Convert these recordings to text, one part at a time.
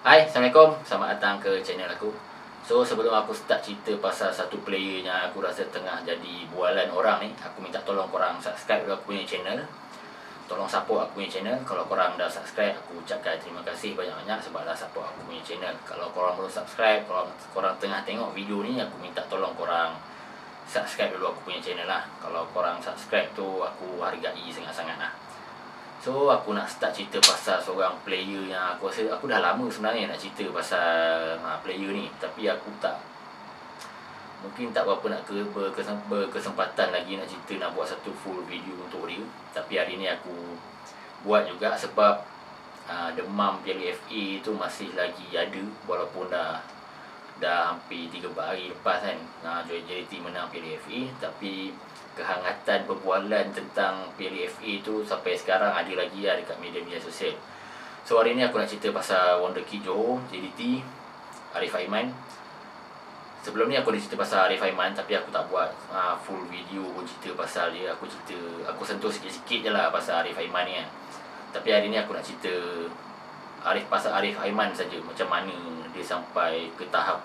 Hai, Assalamualaikum. Selamat datang ke channel aku. So, sebelum aku start cerita pasal satu player yang aku rasa tengah jadi bualan orang ni, aku minta tolong korang subscribe dulu aku punya channel. Tolong support aku punya channel. Kalau korang dah subscribe, aku ucapkan terima kasih banyak-banyak sebab dah support aku punya channel. Kalau korang belum subscribe, kalau korang tengah tengok video ni, aku minta tolong korang subscribe dulu aku punya channel lah. Kalau korang subscribe tu, aku hargai sangat-sangat lah. So, aku nak start cerita pasal seorang player yang aku rasa aku dah lama sebenarnya nak cerita pasal player ni. Tapi aku mungkin tak berapa nak berkesempatan lagi nak cerita, nak buat satu full video untuk dia. Tapi hari ni aku buat juga sebab demam Piala FA tu masih lagi ada. Walaupun dah hampir 3-4 hari lepas kan JDT menang Piala FA, tapi kehangatan perbualan tentang Piala FA tu sampai sekarang ada lagi dekat media-media sosial. So hari ni aku nak cerita pasal Wonderkid Johor, JDT, Arif Aiman. Sebelum ni aku dah cerita pasal Arif Aiman, tapi aku tak buat full video pun cerita pasal dia. Aku sentuh sikit-sikit je lah pasal Arif Aiman ni kan. Tapi hari ni aku nak cerita pasal Arif Aiman saja, macam mana dia sampai ke tahap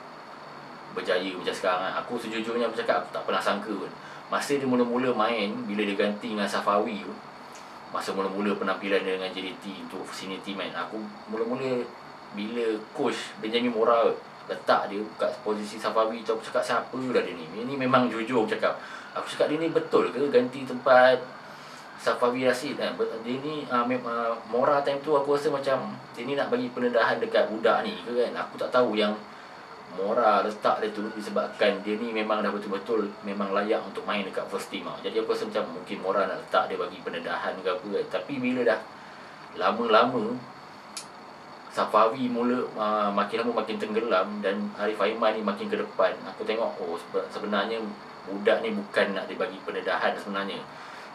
berjaya macam sekarang kan. Aku sejujurnya bercakap, aku tak pernah sangka pun. Masa dia mula-mula main, bila dia ganti dengan Safawi tu, masa mula-mula penampilan dia dengan JDT untuk senior team kan, aku mula-mula bila coach Benjamin Mora letak dia kat posisi Safawi tu, aku cakap siapa dah dia ni. Ini memang jujur cakap. Aku cakap dia ni betul ke ganti tempat Safawi Rashid kan. Dia ni Mora time tu aku rasa macam dia ni nak bagi pendedahan dekat budak ni ke kan. Aku tak tahu yang Mora letak dia tu disebabkan dia ni memang dah betul-betul memang layak untuk main dekat first team. Jadi aku rasa macam mungkin Mora nak letak dia bagi pendedahan ke apa kan. Tapi bila dah lama-lama Safawi mula makin lama makin tenggelam dan Arif Aiman ni makin ke depan, aku tengok sebenarnya budak ni bukan nak dibagi pendedahan sebenarnya.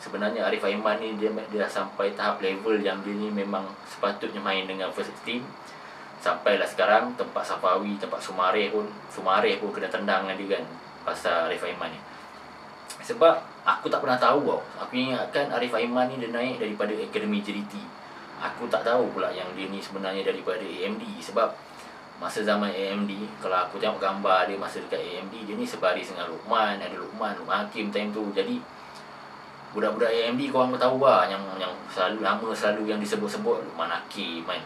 Sebenarnya Arif Aiman ni dia dah sampai tahap level yang dia ni memang sepatutnya main dengan first team. Sampailah sekarang tempat Safawi, tempat Sumareh pun kena tendang dengan dia kan pasal Arif Aiman ni. Sebab aku tak pernah tahu tau. Aku ingatkan Arif Aiman ni dia naik daripada Akademi JDT. Aku tak tahu pula yang dia ni sebenarnya daripada AMD. Sebab masa zaman AMD, kalau aku tengok gambar dia masa dekat AMD, dia ni sebaris dengan Luqman Hakim time tu. Jadi budak-budak AMD korang tahu lah yang selalu yang disebut-sebut Luqman Hakim kan,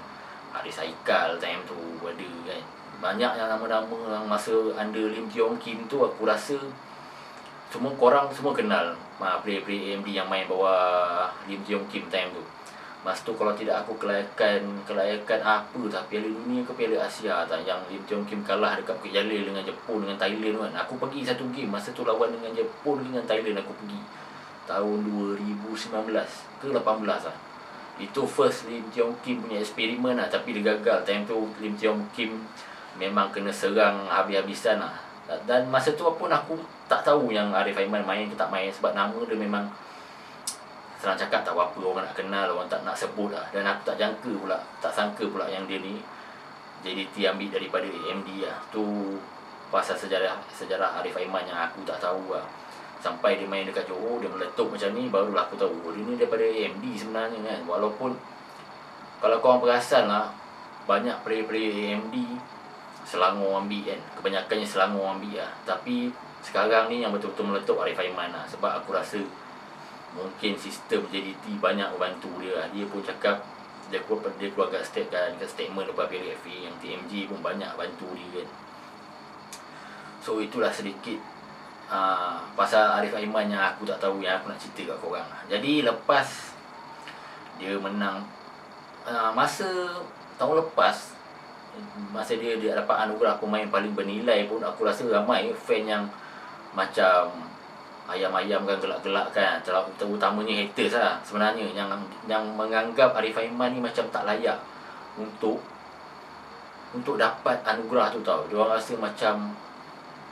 Haris Haikal time tu ada kan. Banyak yang nama-nama yang masa under Lim Tiong Kim tu aku rasa korang semua kenal player-player AMD yang main bawah Lim Tiong Kim time tu. Masa tu kalau tidak aku kelayakan apa tak, Piala Dunia ke Piala Asia tak, yang Lim Tiong Kim kalah dekat Bukit Jalil dengan Jepun dengan Thailand kan. Aku pergi satu game masa tu lawan dengan Jepun dengan Thailand, aku pergi tahun 2019 ke 18 lah. Itu first Lim Tiong Kim punya eksperimen lah, tapi dia gagal. Time tu Lim Tiong Kim memang kena serang habis-habisan lah. Dan masa tu pun aku tak tahu yang Arif Aiman main ke tak main, sebab nama dia memang senang cakap tak apa orang nak kenal, orang tak nak sebut lah. Dan aku tak sangka pula yang dia ni JDT ambil daripada AMD lah. Tu pasal sejarah Arif Aiman yang aku tak tahu lah. Sampai dia main dekat Johor, dia meletup macam ni, barulah aku tahu dia ni daripada AMD sebenarnya kan. Walaupun kalau korang perasan lah, banyak player-player AMD Selangor ambil kan, kebanyakannya Selangor ambil lah. Tapi sekarang ni yang betul-betul meletup Arif Aiman lah. Sebab aku rasa mungkin sistem JDT banyak membantu dia lah. Dia pun cakap, dia keluarkan statement lepas Piala FA, yang TMG pun banyak bantu dia kan. So itulah sedikit pasal Arif Aiman yang aku tak tahu, yang aku nak cerita kat korang. Jadi lepas dia menang masa tahun lepas, masa dia dapat anugerah pemain paling bernilai pun, aku rasa ramai fan yang macam ayam-ayam kan, gelak-gelak kan, terutamanya haters lah sebenarnya, yang menganggap Arif Aiman ni macam tak layak untuk dapat anugerah tu tau. Diorang rasa macam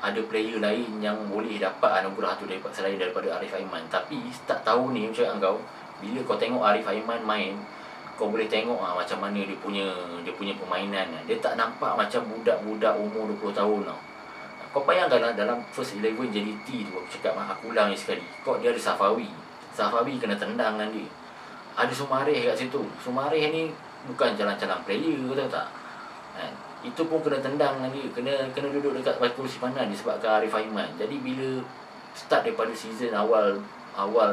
ada player lain yang boleh dapat anugerah tu selain daripada Arif Aiman. Tapi tak tahu ni macam kau, bila kau tengok Arif Aiman main, kau boleh tengok macam mana dia punya permainan. Dia tak nampak macam budak-budak umur 20 tahun tau. Kau bayangkan lah, dalam first 11 JDT tu, aku cakap aku ulang ni sekali, kau dia ada Safawi kena tendang dengan dia. Ada Sumareh kat situ. Sumareh ni bukan jalan-jalan player, kau tahu tak? kan. Itu pun kena tendang dengan dia, kena duduk dekat batu simpanan disebabkan Arif Aiman. Jadi bila start daripada season awal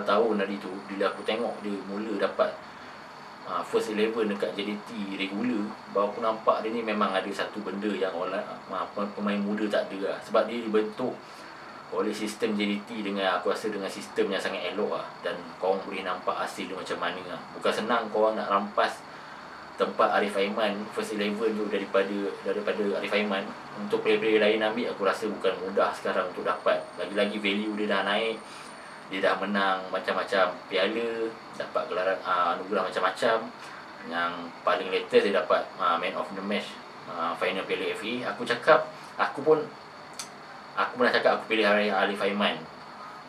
tahun tadi tu, bila aku tengok dia mula dapat first 11 dekat JDT regular, baru aku nampak dia ni memang ada satu benda yang pemain muda tak ada lah. Sebab dia dibentuk oleh sistem JDT dengan, aku rasa dengan sistem yang sangat elok lah. Dan korang boleh nampak hasil dia macam mana lah. Bukan senang korang nak rampas tempat Arif Aiman first 11 tu daripada Arif Aiman untuk player-player lain ambil. Aku rasa bukan mudah sekarang untuk dapat. Lagi-lagi value dia dah naik, dia dah menang macam-macam piala, dapat gelaran anugerah macam-macam. Yang paling latest dia dapat man of the match final Piala FA. Aku pun dah cakap aku pilih Arif Aiman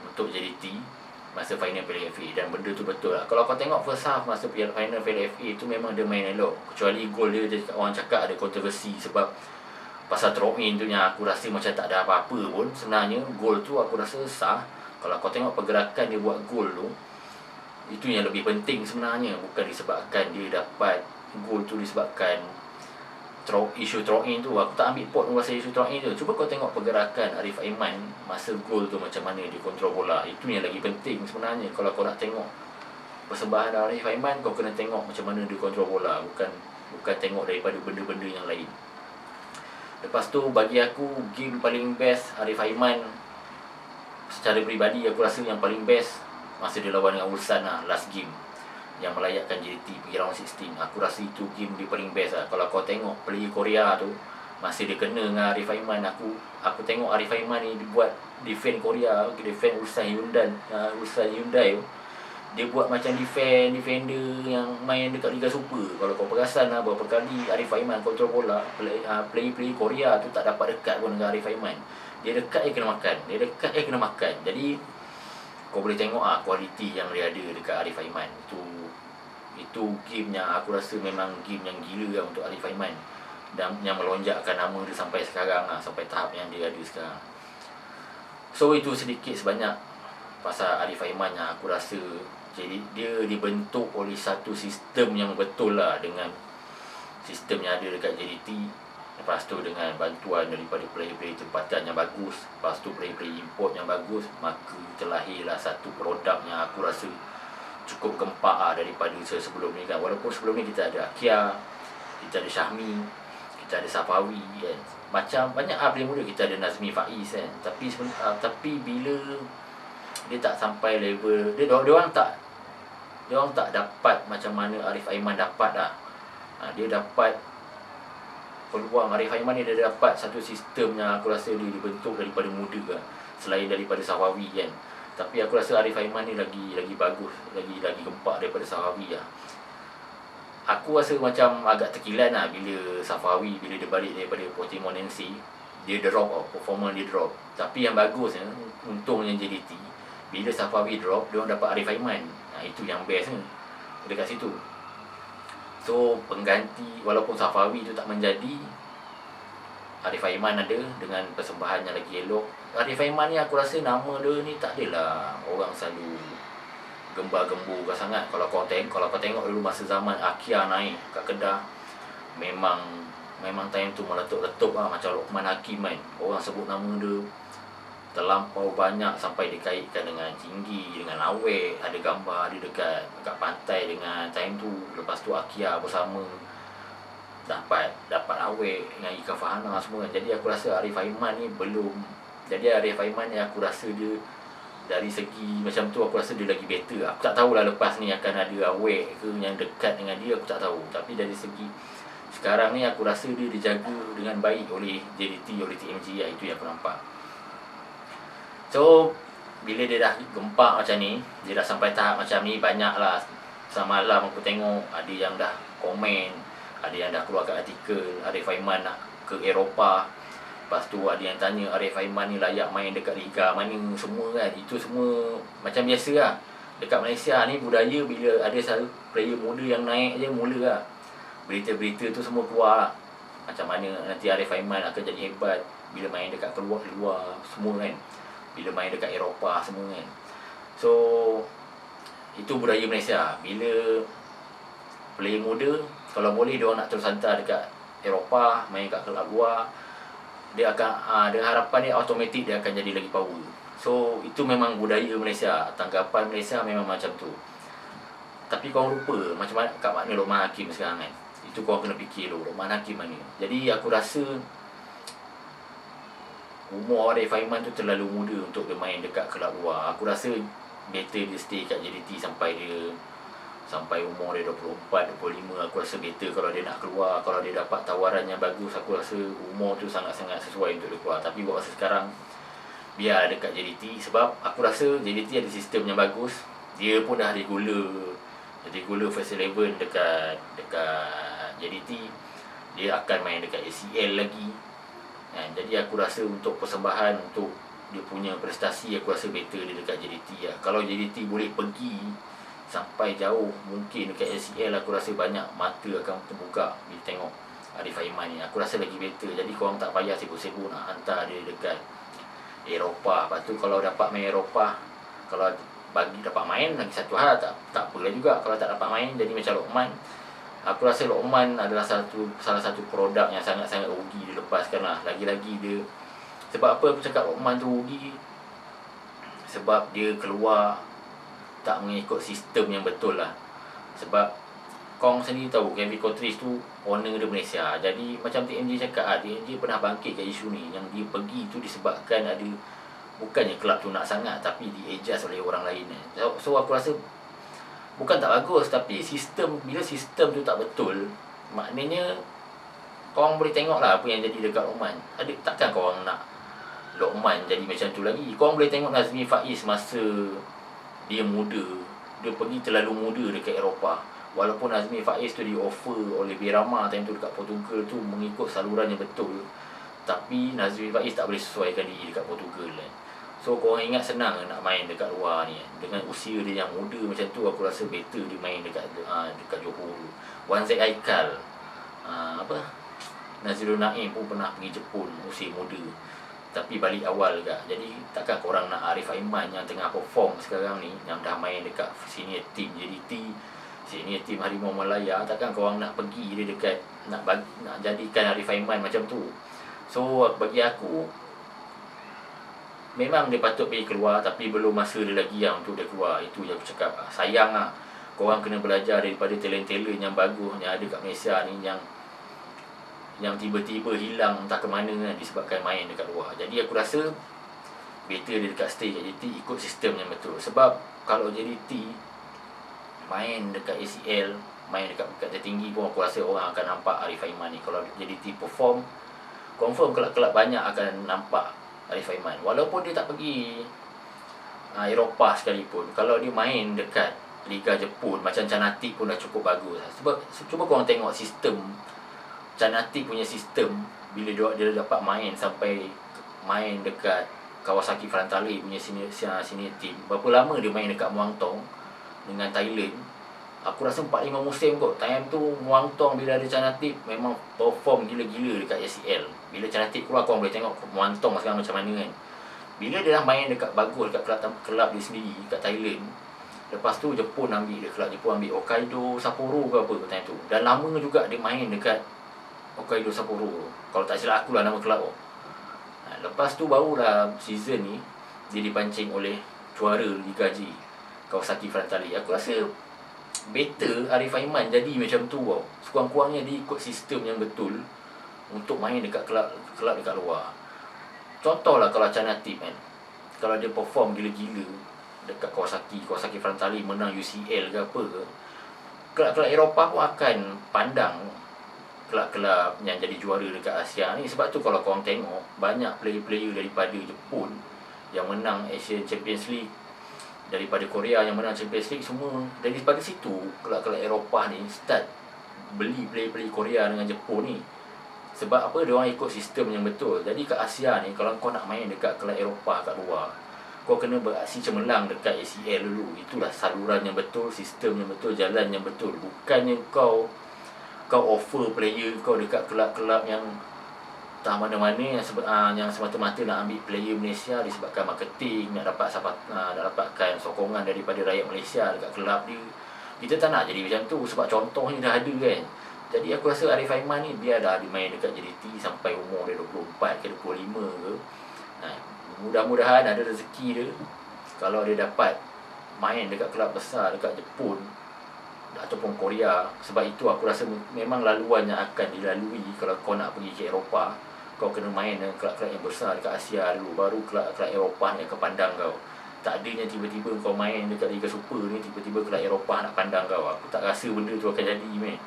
untuk JDT masa final Piala FA, dan benda tu betul lah. Kalau kau tengok first half masa final Piala FA tu memang dia main elok, kecuali gol dia orang cakap ada kontroversi sebab pasal throw in tu yang aku rasa macam tak ada apa-apa pun. Sebenarnya gol tu aku rasa sah. Kalau kau tengok pergerakan dia buat gol tu, itu yang lebih penting sebenarnya. Bukan disebabkan dia dapat gol tu disebabkan isu throw in tu. Aku tak ambil pot pasal isu throw in tu. Cuba kau tengok pergerakan Arif Aiman masa gol tu, macam mana dia kontrol bola. Itu yang lagi penting sebenarnya. Kalau kau nak tengok persembahan Arif Aiman, kau kena tengok macam mana dia kontrol bola, bukan tengok daripada benda-benda yang lain. Lepas tu bagi aku game paling best Arif Aiman secara peribadi, aku rasa yang paling best masa dia lawan dengan Ulsan lah, last game yang melayakkan JDT pergi round 16. Aku rasa itu game dia paling best lah. Kalau kau tengok player Korea tu, masa dia kena dengan Arif Aiman, aku tengok Arif Aiman ni dia buat defend Korea, defend Ulsan Hyundai tu. Dia buat macam defender yang main dekat Liga Super. Kalau kau perasan lah, berapa kali Arif Aiman kontrol bola, player Korea tu tak dapat dekat pun dengan Arif Aiman. Dia dekat kena makan. Jadi kau boleh tengok kualiti yang dia ada dekat Arif Aiman. Itu game yang aku rasa memang game yang gila lah untuk Arif Aiman, dan yang melonjakkan nama dia sampai sekarang lah, sampai tahap yang dia ada sekarang. So itu sedikit sebanyak pasal Arif Aiman yang aku rasa. Jadi dia dibentuk oleh satu sistem yang betul lah, dengan sistem yang ada dekat JDT. Lepas tu dengan bantuan daripada player-player tempatan yang bagus, lepas tu player-player import yang bagus, maka terlahirlah satu produk yang aku rasa cukup gempak daripada sebelum ni kan. Walaupun sebelum ni kita ada Akia, kita ada Syahmi, kita ada Safawi kan. Macam banyak player muda, kita ada Nazmi Faiz kan. Tapi bila dia tak sampai level dia orang tak dapat macam mana Arif Aiman dapat lah. Dia dapat peluang. Arif Aiman ni dia dapat satu sistem yang aku rasa dia dibentuk daripada muda kan, selain daripada Safawi kan. Tapi aku rasa Arif Aiman ni lagi bagus, lagi gempak daripada Safawi lah. Aku rasa macam agak terkilan lah bila Safawi, bila dia balik daripada Portimonense, dia drop performance dia drop. Tapi yang bagusnya, untungnya JDT, bila Safawi drop, dia orang dapat Arif Aiman. Itu yang best ni dekat situ. So pengganti, walaupun Safawi tu tak menjadi, Arif Aiman ada dengan persembahan yang lagi elok. Arif Aiman ni aku rasa nama dia ni tak adalah orang selalu gembar-gembur sangat. Kalau kau tengok dulu masa zaman Akia naik kat Kedah, memang time tu meletup-letup lah, macam Lokman Hakim kan. Orang sebut nama dia terlampau banyak sampai dikaitkan dengan Tinggi, dengan Awek. Ada gambar dia dekat pantai dengan time tu. Lepas tu Akia bersama dapat Awek dengan Ika Fahana semua kan. Jadi aku rasa Arif Aiman ni belum. Jadi Arif Aiman ni aku rasa dia dari segi macam tu, aku rasa dia lagi better. Aku tak tahulah lepas ni akan ada Awek ke yang dekat dengan dia, aku tak tahu. Tapi dari segi sekarang ni aku rasa dia dijaga dengan baik oleh JDT, oleh TMG. Itu yang aku nampak. So bila dia dah gempak macam ni, dia dah sampai tahap macam ni, banyaklah semalam aku tengok ada yang dah komen, ada yang dah keluarkan artikel Arif Aiman nak ke Eropah. Lepas tu ada yang tanya Arif Aiman ni layak main dekat liga mana semua kan. Itu semua macam biasa lah. Dekat Malaysia ni budaya bila ada satu player muda yang naik je, mula lah berita-berita tu semua keluar lah. Macam mana nanti Arif Aiman akan jadi hebat bila main dekat luar semua kan, bila main dekat Eropah semua kan. So itu budaya Malaysia. Bila player muda, kalau boleh dia orang nak terus hantar dekat Eropah, main kat kelab luar, dia akan dengan harapan dia automatik dia akan jadi lagi power. So itu memang budaya Malaysia, tanggapan Malaysia memang macam tu. Tapi korang lupa macam mana kat mana Luqman Hakim sekarang kan. Itu korang kena fikir dulu, Luqman Hakim mana. Jadi aku rasa umur Arif Aiman tu terlalu muda untuk dia main dekat kelab luar. Aku rasa better dia stay kat JDT sampai umur dia 24, 25. Aku rasa better kalau dia nak keluar. Kalau dia dapat tawaran yang bagus, aku rasa umur tu sangat-sangat sesuai untuk dia keluar. Tapi buat masa sekarang, biar dekat JDT. Sebab aku rasa JDT ada sistem yang bagus. Dia pun dah regular first 11 dekat JDT. Dia akan main dekat ACL lagi. Jadi aku rasa untuk persembahan, untuk dia punya prestasi, aku rasa better dia dekat JDT lah. Kalau JDT boleh pergi sampai jauh, mungkin dekat ACL aku rasa banyak mata akan terbuka bila tengok Arif Aiman ni. Aku rasa lagi better. Jadi korang tak payah sibuk-sibuk nak hantar dia dekat Eropah. Lepas tu kalau dapat main Eropah, kalau bagi dapat main lagi satu hal, tak apalah juga. Kalau tak dapat main, jadi macam Luqman. Aku rasa Luqman adalah salah satu produk yang sangat-sangat rugi dilepaskan lah. Lagi-lagi dia, sebab apa aku cakap Luqman tu rugi? Sebab dia keluar tak mengikut sistem yang betul lah. Sebab korang sendiri tahu Kevin Cottridge tu owner dia Malaysia. Jadi macam TMJ cakap, TMJ pernah bangkit kat isu ni. Yang dia pergi tu disebabkan ada, bukannya kelab tu nak sangat, tapi di-adjust oleh orang lain. So aku rasa bukan tak bagus, tapi bila sistem tu tak betul, maknanya korang boleh tengok lah apa yang jadi dekat Luqman. Takkan korang nak Luqman jadi macam tu lagi. Korang boleh tengok Nazmi Faiz masa dia muda, dia pergi terlalu muda dekat Eropah. Walaupun Nazmi Faiz tu di offer oleh Birama time tu dekat Portugal tu mengikut saluran yang betul, tapi Nazmi Faiz tak boleh sesuaikan diri dekat Portugal kan. So korang ingat senang nak main dekat luar ni kan. Dengan usia dia yang muda macam tu, aku rasa better dia main dekat Johor. Wan Zaid Aikal, Nazirul Naim pun pernah pergi Jepun usia muda, tapi balik awal juga. Jadi takkan korang nak Arif Aiman yang tengah perform sekarang ni, yang dah main dekat senior team JDT, senior team Harimau Malaya, takkan korang nak pergi dia dekat nak jadikan Arif Aiman macam tu. So bagi aku, memang dia patut pergi keluar, tapi belum masa dia lagi yang untuk dia keluar. Itu yang aku cakap. Sayang lah, korang kena belajar daripada talent-talent yang bagus yang ada kat Malaysia ni, yang tiba-tiba hilang entah ke mana kan, disebabkan main dekat luar. Jadi aku rasa better dia dekat stay kat JDT, ikut sistem yang betul. Sebab kalau JDT main dekat ACL, main dekat peringkat tertinggi pun, aku rasa orang akan nampak Arif Aiman ni. Kalau JDT perform, confirm kelab-kelab banyak akan nampak Arif Aiman. Walaupun dia tak pergi Eropah sekalipun, kalau dia main dekat Liga Jepun macam Canati pun dah cukup bagus. Sebab cuba korang tengok sistem Canati punya sistem. Bila dia dapat main sampai main dekat Kawasaki Frontale punya senior team, berapa lama dia main dekat Muang Thong dengan Thailand. Aku rasa 4-5 musim kot. Time tu Muang Thong bila ada Canati memang perform gila-gila dekat ACL. Bila Canati keluar, korang boleh tengok Muang Thong sekarang macam mana kan. Bila dia dah main dekat bagus dekat kelab dia sendiri kat Thailand, lepas tu Jepun ambil dia, kelab Jepun ambil Hokkaido Sapporo ke apa time tu. Dan lama juga dia main dekat Hokkaido Sapporo, kalau tak silap aku lah nama kelab tu. Lepas tu barulah season ni dia dipancing oleh juara Liga G, Kawasaki Frontale. Aku rasa better Arif Aiman jadi macam tu tau. Sekurang-kurangnya dia ikut sistem yang betul untuk main dekat kelab dekat luar. Contohlah kalau Canati kan, kalau dia perform gila-gila dekat Kawasaki Frontale, menang UCL ke apa ke, kelab-kelab Eropah pun akan pandang kelab-kelab yang jadi juara dekat Asia ni. Sebab tu kalau korang tengok, banyak player-player daripada Jepun yang menang Asian Champions League, daripada Korea yang menang Champions League, semua daripada situ. Kelab-kelab Eropah ni start beli player-player Korea dengan Jepun ni. Sebab apa? Diorang ikut sistem yang betul. Jadi kat Asia ni, kalau kau nak main dekat kelab Eropah kat luar, kau kena beraksi cemerlang dekat ACL dulu. Itulah saluran yang betul, sistem yang betul, jalan yang betul. Bukannya kau offer player kau dekat kelab-kelab yang tak mana-mana, yang semata-mata nak ambil player Malaysia disebabkan marketing, nak dapatkan sokongan daripada rakyat Malaysia dekat kelab dia. Kita tak nak jadi macam tu, sebab contohnya dah ada kan. Jadi aku rasa Arif Aiman ni biarlah dia main dekat JDT sampai umur dia 24 ke 25 ke. Mudah-mudahan ada rezeki dia. Kalau dia dapat main dekat kelab besar dekat Jepun ataupun Korea. Sebab itu aku rasa memang laluan yang akan dilalui kalau kau nak pergi ke Eropah. Kau kena main dengan kelab-kelab yang besar dekat Asia dulu, baru kelab-kelab Eropah yang akan pandang kau. Tak adanya tiba-tiba kau main dekat Liga Super ni, tiba-tiba kelab Eropah nak pandang kau. Aku tak rasa benda tu akan jadi, meh.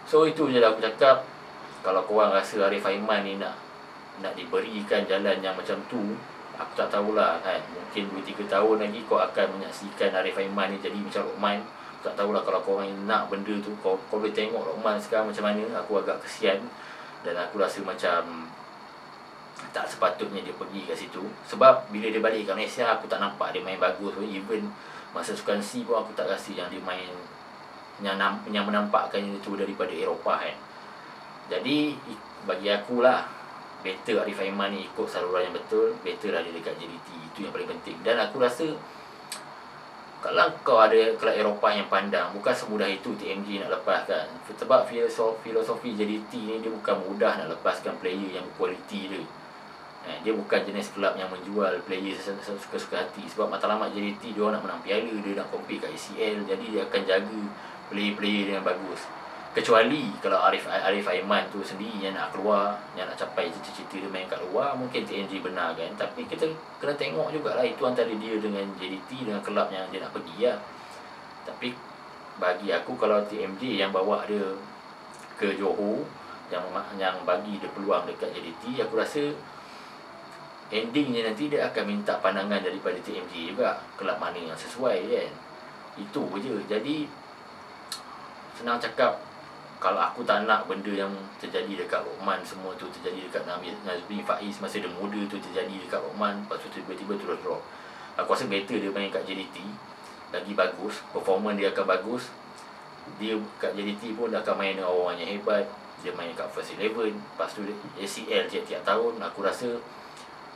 So itu je lah aku cakap. Kalau korang rasa Arif Aiman ni nak diberikan jalan yang macam tu, aku tak tahulah kan. Mungkin 2-3 tahun lagi kau akan menyaksikan Arif Aiman ni jadi macam Lokman. Tak tahulah kalau korang nak benda tu. Kau boleh tengok Lokman sekarang macam mana. Aku agak kesian. Dan aku rasa macam tak sepatutnya dia pergi kat situ. Sebab bila dia balik kat Malaysia, aku tak nampak dia main bagus. Even masa Sukan C pun aku tak rasa yang dia main yang menampakkan itu daripada Eropah kan. Jadi bagi aku lah, better Arif Aiman ni ikut saluran yang betul. Better lah dia dekat JDT. Itu yang paling penting. Dan aku rasa kalau kau ada kelab Eropah yang pandang, bukan semudah itu TMG nak lepaskan. Sebab filosofi JDT ni dia bukan mudah nak lepaskan player yang berkualiti dia. Dia bukan jenis kelab yang menjual player suka-suka hati. Sebab matlamat JDT dia nak menang piala, dia nak compete kat ACL. Jadi dia akan jaga player-player yang bagus. Kecuali kalau Arif Aiman tu sendiri yang nak keluar, yang nak capai cita-cita dia main kat luar, mungkin TNG benar kan. Tapi kita kena tengok jugalah itu antara dia dengan JDT, dengan kelab yang dia nak pergi lah. Tapi bagi aku kalau TMJ yang bawa dia ke Johor, yang bagi dia peluang dekat JDT, aku rasa endingnya nanti dia akan minta pandangan daripada TMJ juga, kelab mana yang sesuai kan. Itu je. Jadi senang cakap, kalau aku tak nak benda yang terjadi dekat Lokman semua tu terjadi dekat Nazmi Faiz masa dia muda tu terjadi dekat Lokman, lepas tu tiba-tiba terus drop. Aku rasa better dia main kat JDT, lagi bagus, performance dia akan bagus. Dia kat JDT pun akan main dengan orang yang hebat. Dia main kat First 11, lepas tu ACL tiap-tiap tahun. Aku rasa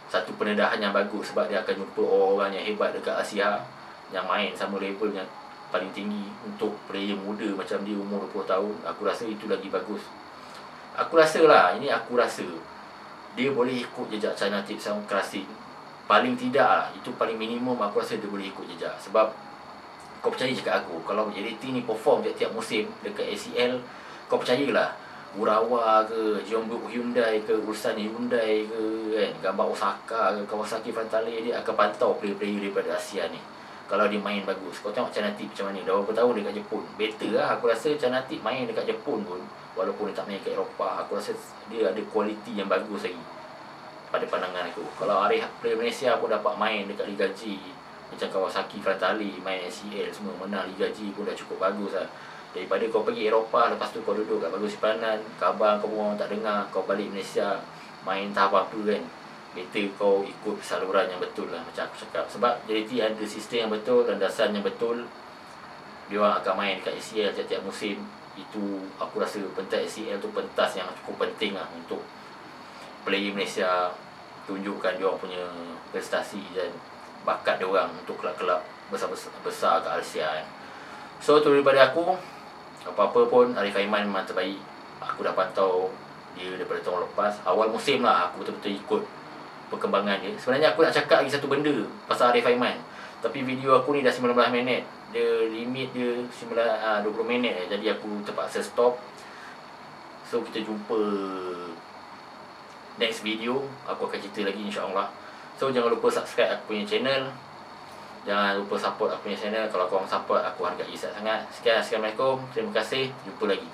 satu pendedahan yang bagus, sebab dia akan jumpa orang-orang yang hebat dekat Asia yang main sama level yang paling tinggi untuk player muda macam dia umur 20 tahun. Aku rasa itu lagi bagus. Aku rasa lah, ini aku rasa dia boleh ikut jejak China Tip Sound Classic. Paling tidak lah, itu paling minimum aku rasa dia boleh ikut jejak. Sebab kau percaya cakap aku, kalau JDT ni perform tiap-tiap musim dekat ACL, kau percayalah Urawa ke, Jeonbuk Hyundai ke, Ulsan Hyundai ke kan, gambar Osaka ke, Kawasaki Frontale, dia akan pantau player-player daripada Asia ni. Kalau dia main bagus. Kau tengok China Tip macam mana, dah berapa tahun dekat Jepun. Better lah, aku rasa China Tip main dekat Jepun pun, walaupun dia tak main kat Eropah, aku rasa dia ada kualiti yang bagus lagi pada pandangan aku. Kalau player Malaysia pun dapat main dekat Liga G, macam Kawasaki Frontale, main ACL semua, menang Liga G pun dah cukup bagus lah. Daripada kau pergi Eropah, lepas tu kau duduk kat Bagus Simpanan, khabar kau orang tak dengar, kau balik Malaysia main tak apa-apa kan. Better kau ikut saluran yang betul lah, macam aku cakap. Sebab JDT ada sistem yang betul, landasan yang betul. Dia orang akan main dekat ACL tiap-tiap musim. Itu aku rasa pentas ACL tu pentas yang cukup penting lah untuk player Malaysia tunjukkan dia orang punya prestasi dan bakat dia orang untuk kelab-kelab besar kat Asia kan. So tu daripada aku. Apa-apa pun Arif Aiman memang terbaik. Aku dah pantau dia daripada tahun lepas, awal musim lah aku betul-betul ikut perkembangan dia. Sebenarnya aku nak cakap lagi satu benda pasal Arif Aiman, tapi video aku ni dah 19 minit. Dia limit dia 20 minit jadi aku terpaksa stop. So kita jumpa next video. Aku akan cerita lagi insya-Allah. So jangan lupa subscribe aku punya channel. Jangan lupa support aku punya channel. Kalau korang support, aku hargai sangat. Sekian, Assalamualaikum. Terima kasih. Jumpa lagi.